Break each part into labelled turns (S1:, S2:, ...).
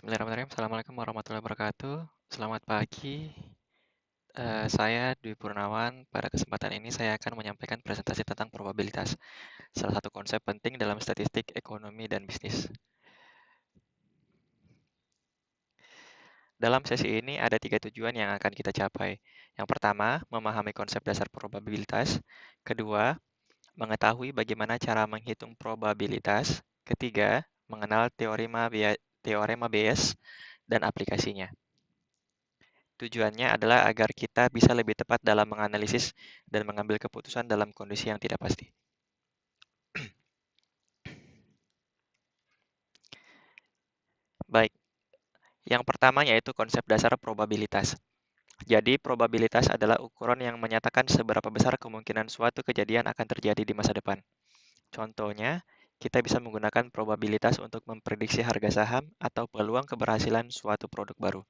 S1: Bismillahirrahmanirrahim. Assalamualaikum warahmatullahi wabarakatuh. Selamat pagi. Saya Dwi Purnawan. Pada kesempatan ini saya akan menyampaikan presentasi tentang probabilitas, salah satu konsep penting dalam statistik, ekonomi, dan bisnis. Dalam sesi ini ada 3 tujuan yang akan kita capai. Yang pertama, memahami konsep dasar probabilitas. Kedua, mengetahui bagaimana cara menghitung probabilitas. Ketiga, mengenal teorema Bayes dan aplikasinya. Tujuannya adalah agar kita bisa lebih tepat dalam menganalisis dan mengambil keputusan dalam kondisi yang tidak pasti. Baik, yang pertama yaitu konsep dasar probabilitas. Jadi, probabilitas adalah ukuran yang menyatakan seberapa besar kemungkinan suatu kejadian akan terjadi di masa depan. Contohnya, kita bisa menggunakan probabilitas untuk memprediksi harga saham atau peluang keberhasilan suatu produk baru.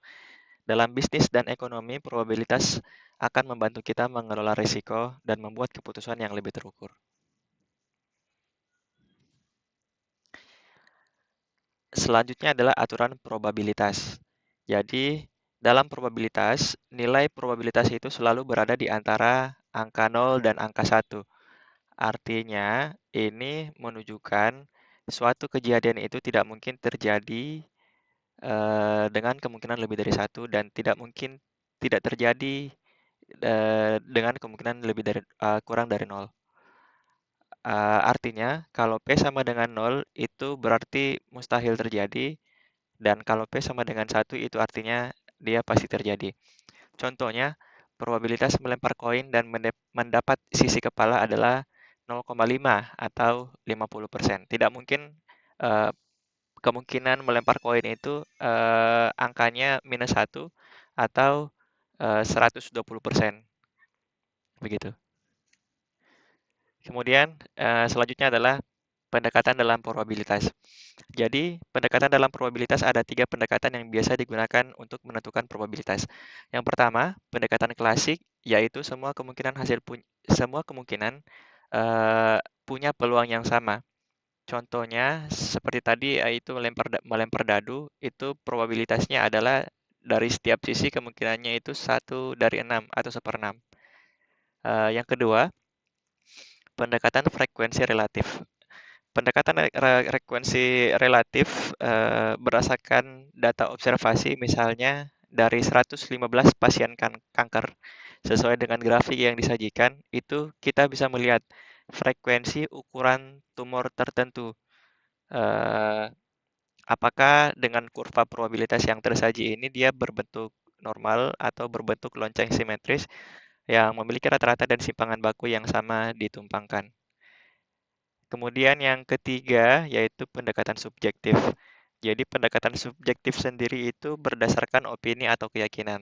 S1: Dalam bisnis dan ekonomi, probabilitas akan membantu kita mengelola risiko dan membuat keputusan yang lebih terukur. Selanjutnya adalah aturan probabilitas. Jadi, dalam probabilitas, nilai probabilitas itu selalu berada di antara angka 0 dan angka 1. Artinya, ini menunjukkan suatu kejadian itu tidak mungkin terjadi dengan kemungkinan lebih dari 1 dan tidak terjadi dengan kemungkinan kurang dari 0. Artinya, kalau P sama dengan 0 itu berarti mustahil terjadi. Dan kalau P sama dengan 1 itu artinya dia pasti terjadi. Contohnya, probabilitas melempar koin dan mendapat sisi kepala adalah 0,5 atau 50%. Tidak mungkin eh, kemungkinan melempar koin itu angkanya minus 1 atau 120%. Begitu. Kemudian selanjutnya adalah pendekatan dalam probabilitas. Jadi, pendekatan dalam probabilitas ada 3 pendekatan yang biasa digunakan untuk menentukan probabilitas. Yang pertama, pendekatan klasik, yaitu semua kemungkinan punya peluang yang sama. Contohnya, seperti tadi, yaitu melempar dadu, itu probabilitasnya adalah dari setiap sisi kemungkinannya itu 1 dari 6 atau 1/6. Yang kedua, pendekatan frekuensi relatif. Pendekatan frekuensi relatif berdasarkan data observasi, misalnya dari 115 pasien kanker. Sesuai dengan grafik yang disajikan, itu kita bisa melihat frekuensi ukuran tumor tertentu. Apakah dengan kurva probabilitas yang tersaji ini dia berbentuk normal atau berbentuk lonceng simetris yang memiliki rata-rata dan simpangan baku yang sama ditumpangkan. Kemudian yang ketiga yaitu pendekatan subjektif. Jadi pendekatan subjektif sendiri itu berdasarkan opini atau keyakinan.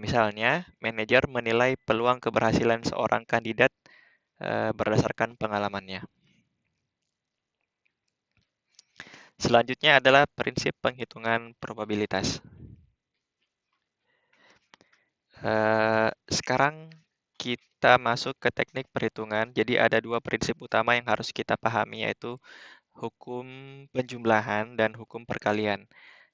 S1: Misalnya, manajer menilai peluang keberhasilan seorang kandidat berdasarkan pengalamannya. Selanjutnya adalah prinsip penghitungan probabilitas. Sekarang kita masuk ke teknik perhitungan. Jadi ada 2 prinsip utama yang harus kita pahami, yaitu hukum penjumlahan dan hukum perkalian.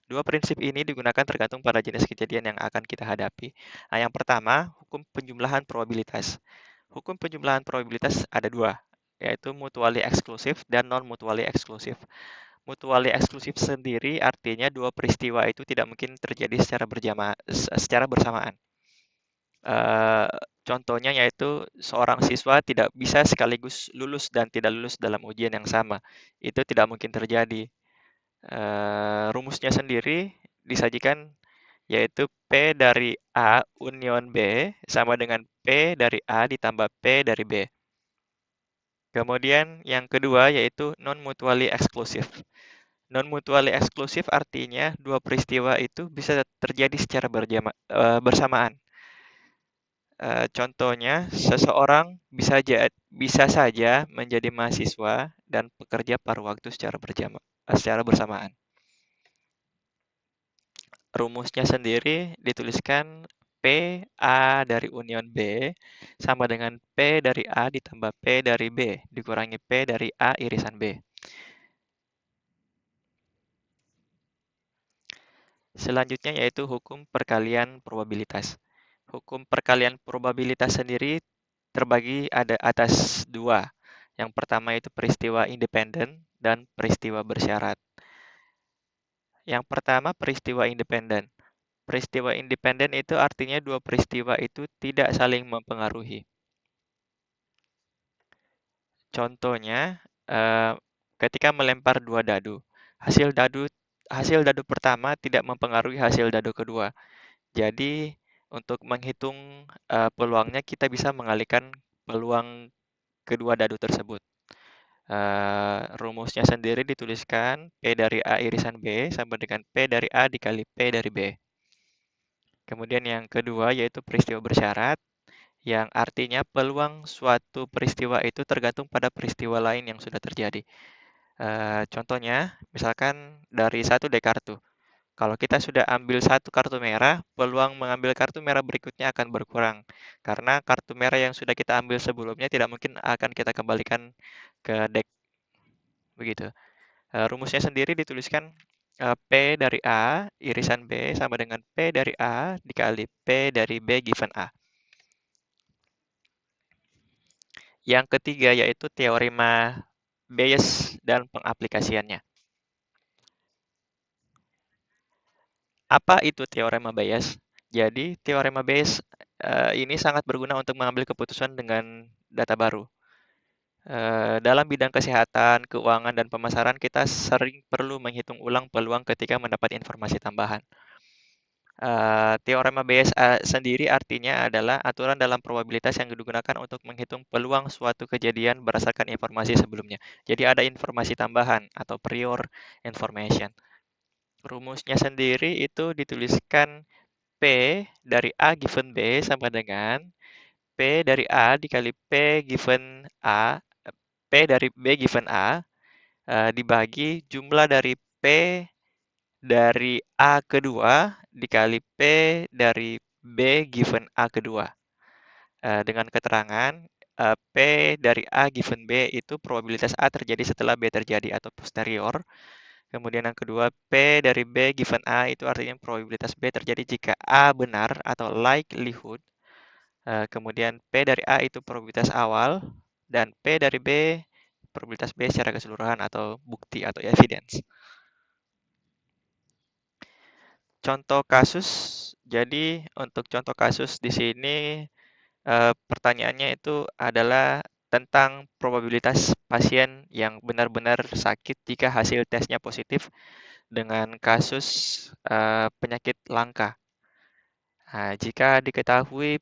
S1: 2 prinsip ini digunakan tergantung pada jenis kejadian yang akan kita hadapi. Nah, yang pertama, hukum penjumlahan probabilitas. Hukum penjumlahan probabilitas ada 2, yaitu mutually exclusive dan non-mutually exclusive. Mutually exclusive sendiri artinya 2 peristiwa itu tidak mungkin terjadi secara bersamaan. Contohnya yaitu seorang siswa tidak bisa sekaligus lulus dan tidak lulus dalam ujian yang sama. Itu tidak mungkin terjadi. Rumusnya sendiri disajikan yaitu P dari A union B sama dengan P dari A ditambah P dari B. Kemudian yang kedua yaitu non-mutually exclusive. Non-mutually exclusive artinya 2 peristiwa itu bisa terjadi secara bersamaan. Contohnya, seseorang bisa saja menjadi mahasiswa dan pekerja paruh waktu secara bersamaan. Rumusnya sendiri dituliskan P A dari union B sama dengan P dari A ditambah P dari B dikurangi P dari A irisan B. Selanjutnya yaitu hukum perkalian probabilitas. Hukum perkalian probabilitas sendiri terbagi ada atas dua. Yang pertama itu peristiwa independen dan peristiwa bersyarat. Yang pertama peristiwa independen. Peristiwa independen itu artinya dua peristiwa itu tidak saling mempengaruhi. Contohnya, ketika melempar dua dadu, hasil dadu hasil dadu pertama tidak mempengaruhi hasil dadu kedua. Jadi untuk menghitung peluangnya kita bisa mengalihkan peluang kedua dadu tersebut. Rumusnya sendiri dituliskan P dari A irisan B sama dengan P dari A dikali P dari B. Kemudian yang kedua yaitu peristiwa bersyarat, yang artinya peluang suatu peristiwa itu tergantung pada peristiwa lain yang sudah terjadi. Contohnya, misalkan dari satu dek kartu. Kalau kita sudah ambil satu kartu merah, peluang mengambil kartu merah berikutnya akan berkurang. Karena kartu merah yang sudah kita ambil sebelumnya tidak mungkin akan kita kembalikan ke dek. Begitu. Rumusnya sendiri dituliskan P dari A irisan B sama dengan P dari A dikali P dari B given A. Yang ketiga yaitu teorema Bayes dan pengaplikasiannya. Apa itu teorema Bayes? Jadi, teorema Bayes ini sangat berguna untuk mengambil keputusan dengan data baru. Dalam bidang kesehatan, keuangan, dan pemasaran, kita sering perlu menghitung ulang peluang ketika mendapat informasi tambahan. Teorema Bayes sendiri artinya adalah aturan dalam probabilitas yang digunakan untuk menghitung peluang suatu kejadian berdasarkan informasi sebelumnya. Jadi ada informasi tambahan atau prior information. Rumusnya sendiri itu dituliskan P dari A given B sama dengan P dari A dikali P given A, P dari B given A, dibagi jumlah dari P dari A kedua dikali P dari B given A kedua. Dengan keterangan P dari A given B itu probabilitas A terjadi setelah B terjadi atau posterior. Kemudian yang kedua, P dari B given A itu artinya probabilitas B terjadi jika A benar atau likelihood. Kemudian P dari A itu probabilitas awal dan P dari B probabilitas B secara keseluruhan atau bukti atau evidence. Contoh kasus. Jadi untuk contoh kasus di sini pertanyaannya itu adalah tentang probabilitas pasien yang benar-benar sakit jika hasil tesnya positif dengan kasus penyakit langka. Nah, jika diketahui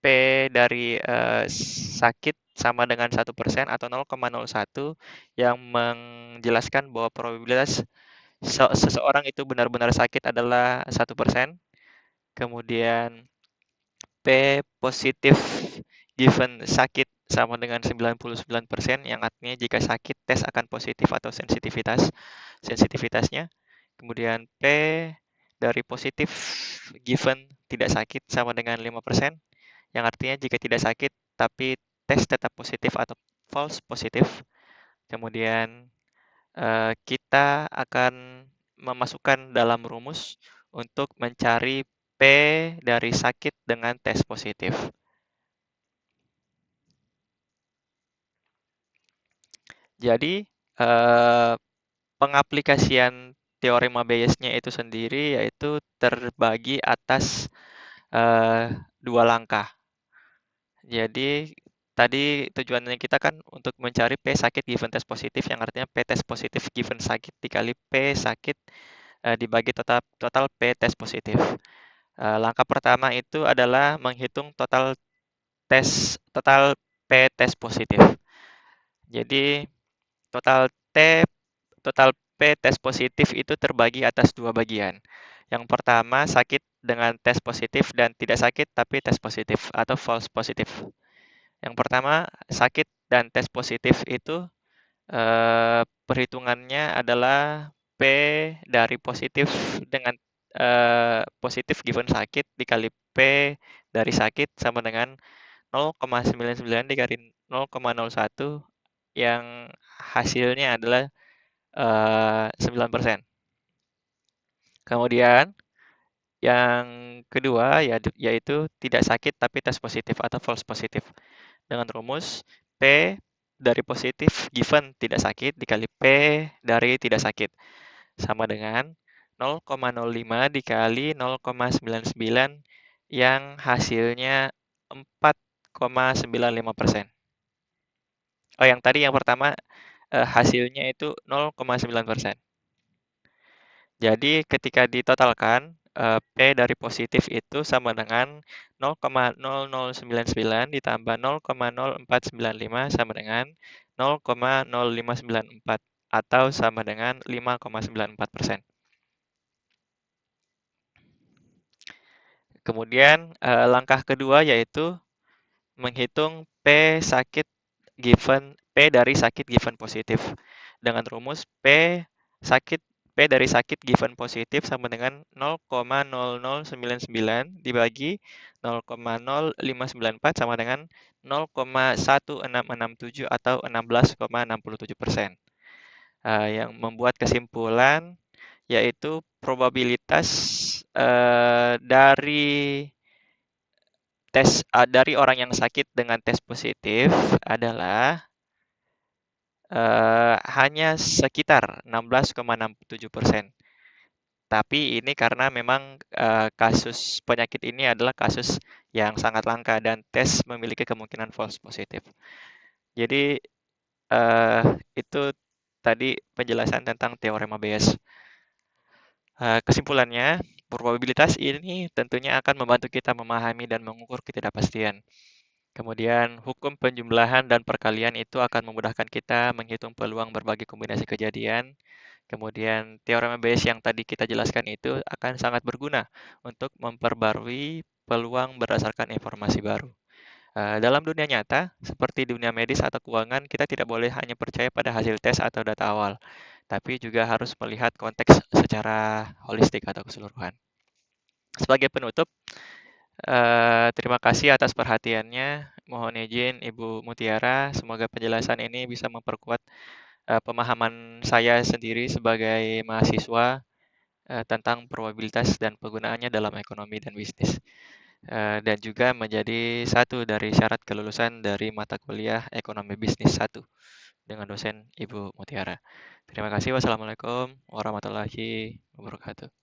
S1: P dari sakit sama dengan 1% atau 0,01 yang menjelaskan bahwa probabilitas seseorang itu benar-benar sakit adalah 1%. Kemudian P positif given sakit sama dengan 99% yang artinya jika sakit tes akan positif atau sensitivitasnya. Kemudian P dari positif given tidak sakit sama dengan 5%, yang artinya jika tidak sakit tapi tes tetap positif atau false positif. Kemudian kita akan memasukkan dalam rumus untuk mencari P dari sakit dengan tes positif. Jadi pengaplikasian teorema Bayes-nya itu sendiri yaitu terbagi atas dua langkah. Jadi tadi tujuannya kita kan untuk mencari P sakit given tes positif, yang artinya P tes positif given sakit dikali P sakit dibagi total P tes positif. Langkah pertama itu adalah menghitung total P tes positif. Jadi total total P tes positif itu terbagi atas dua bagian. Yang pertama sakit dengan tes positif dan tidak sakit tapi tes positif atau false positif. Yang pertama sakit dan tes positif itu perhitungannya adalah P dari positif dengan positif given sakit dikali P dari sakit sama dengan 0,99 dikali 0,01 yang hasilnya adalah 9%. Kemudian Yang kedua yaitu tidak sakit tapi tes positif atau false positif. Dengan rumus P dari positif given tidak sakit dikali P dari tidak sakit sama dengan 0,05 dikali 0,99 yang hasilnya 4,95%. Oh, yang tadi yang pertama hasilnya itu 0,9%. Jadi ketika ditotalkan, P dari positif itu sama dengan 0,0099 ditambah 0,0495 sama dengan 0,0594 atau sama dengan 5,94%. Kemudian langkah kedua yaitu menghitung P dari sakit given positif dengan rumus P dari sakit given positif sama dengan 0,0099 dibagi 0,0594 sama dengan 0,1667 atau 16,67%. Yang membuat kesimpulan yaitu probabilitas dari orang yang sakit dengan tes positif adalah hanya sekitar 16,67%. Tapi ini karena memang kasus penyakit ini adalah kasus yang sangat langka dan tes memiliki kemungkinan false positif. Jadi itu tadi penjelasan tentang teorema Bayes. Kesimpulannya, probabilitas ini tentunya akan membantu kita memahami dan mengukur ketidakpastian. Kemudian, hukum penjumlahan dan perkalian itu akan memudahkan kita menghitung peluang berbagai kombinasi kejadian. Kemudian, teorema Bayes yang tadi kita jelaskan itu akan sangat berguna untuk memperbarui peluang berdasarkan informasi baru. Dalam dunia nyata, seperti dunia medis atau keuangan, kita tidak boleh hanya percaya pada hasil tes atau data awal, tapi juga harus melihat konteks secara holistik atau keseluruhan. Sebagai penutup, terima kasih atas perhatiannya. Mohon izin Ibu Mutiara, semoga penjelasan ini bisa memperkuat pemahaman saya sendiri sebagai mahasiswa tentang probabilitas dan penggunaannya dalam ekonomi dan bisnis. Dan juga menjadi satu dari syarat kelulusan dari mata kuliah Ekonomi Bisnis 1 dengan dosen Ibu Mutiara. Terima kasih. Wassalamualaikum warahmatullahi wabarakatuh.